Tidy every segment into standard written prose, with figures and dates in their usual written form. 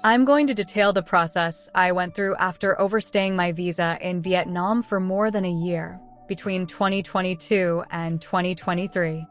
I'm going to detail the process I went through after overstaying my visa in Vietnam for more than a year, between 2022 and 2023.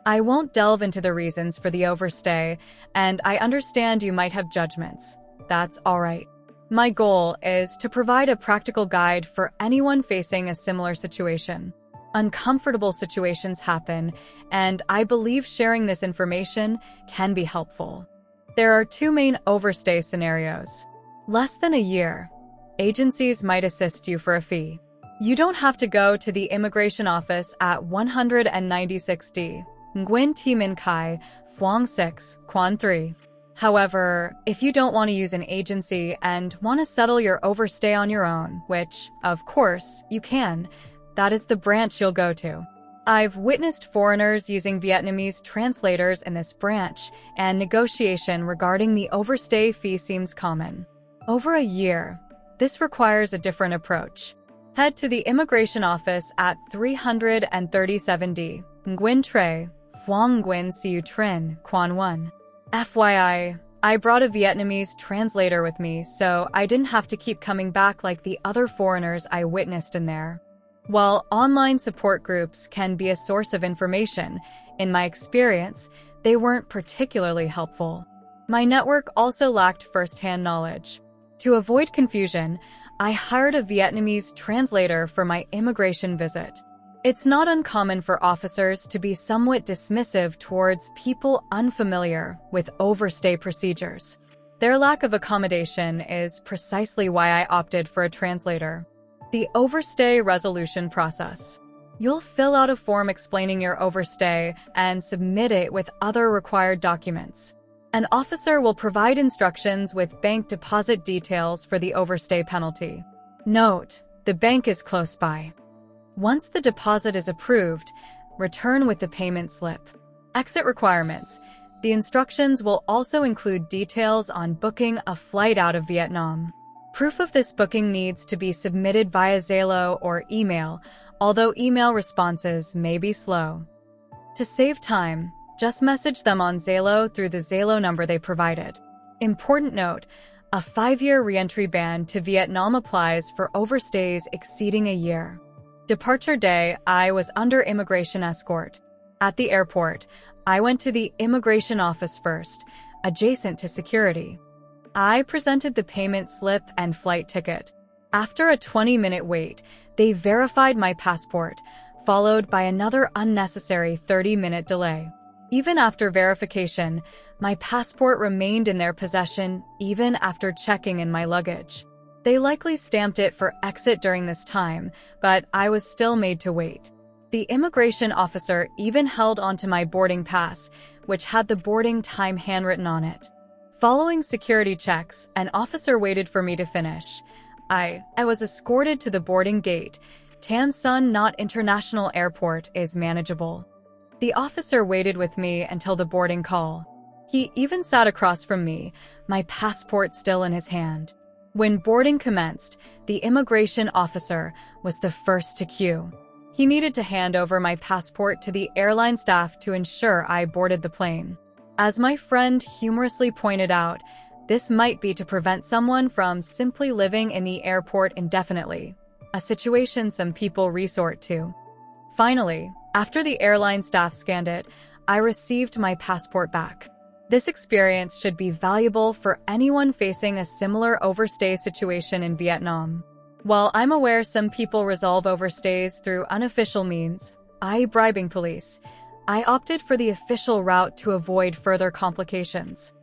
I won't delve into the reasons for the overstay, and I understand you might have judgments. That's all right. My goal is to provide a practical guide for anyone facing a similar situation. Uncomfortable situations happen, and I believe sharing this information can be helpful. There are two main overstay scenarios. Less than a year. Agencies might assist you for a fee. You don't have to go to the immigration office at 196D, Nguyen Thi Minh Khai, Phuong 6, Quan 3. However, if you don't want to use an agency and want to settle your overstay on your own, which, of course, you can, that is the branch you'll go to. I've witnessed foreigners using Vietnamese translators in this branch, and negotiation regarding the overstay fee seems common. Over a year, this requires a different approach. Head to the immigration office at 337D, Nguyen Tre, Phuong Nguyen Siu Trinh, Quan 1. FYI, I brought a Vietnamese translator with me, so I didn't have to keep coming back like the other foreigners I witnessed in there. While online support groups can be a source of information, in my experience, they weren't particularly helpful. My network also lacked first-hand knowledge. To avoid confusion, I hired a Vietnamese translator for my immigration visit. It's not uncommon for officers to be somewhat dismissive towards people unfamiliar with overstay procedures. Their lack of accommodation is precisely why I opted for a translator. The overstay resolution process. You'll fill out a form explaining your overstay and submit it with other required documents. An officer will provide instructions with bank deposit details for the overstay penalty. Note, the bank is close by. Once the deposit is approved, return with the payment slip. Exit requirements. The instructions will also include details on booking a flight out of Vietnam. Proof of this booking needs to be submitted via Zalo or email, although email responses may be slow. To save time, just message them on Zalo through the Zalo number they provided. Important note, a 5-year re-entry ban to Vietnam applies for overstays exceeding a year. Departure day, I was under immigration escort. At the airport, I went to the immigration office first, adjacent to security. I presented the payment slip and flight ticket. After a 20-minute wait, they verified my passport, followed by another unnecessary 30-minute delay. Even after verification, my passport remained in their possession even after checking in my luggage. They likely stamped it for exit during this time, but I was still made to wait. The immigration officer even held onto my boarding pass, which had the boarding time handwritten on it. Following security checks, an officer waited for me to finish. I was escorted to the boarding gate. Tan Son Not International Airport is manageable. The officer waited with me until the boarding call. He even sat across from me, my passport still in his hand. When boarding commenced, the immigration officer was the first to queue. He needed to hand over my passport to the airline staff to ensure I boarded the plane. As my friend humorously pointed out, this might be to prevent someone from simply living in the airport indefinitely, a situation some people resort to. Finally, after the airline staff scanned it, I received my passport back. This experience should be valuable for anyone facing a similar overstay situation in Vietnam. While I'm aware some people resolve overstays through unofficial means, bribing police, I opted for the official route to avoid further complications.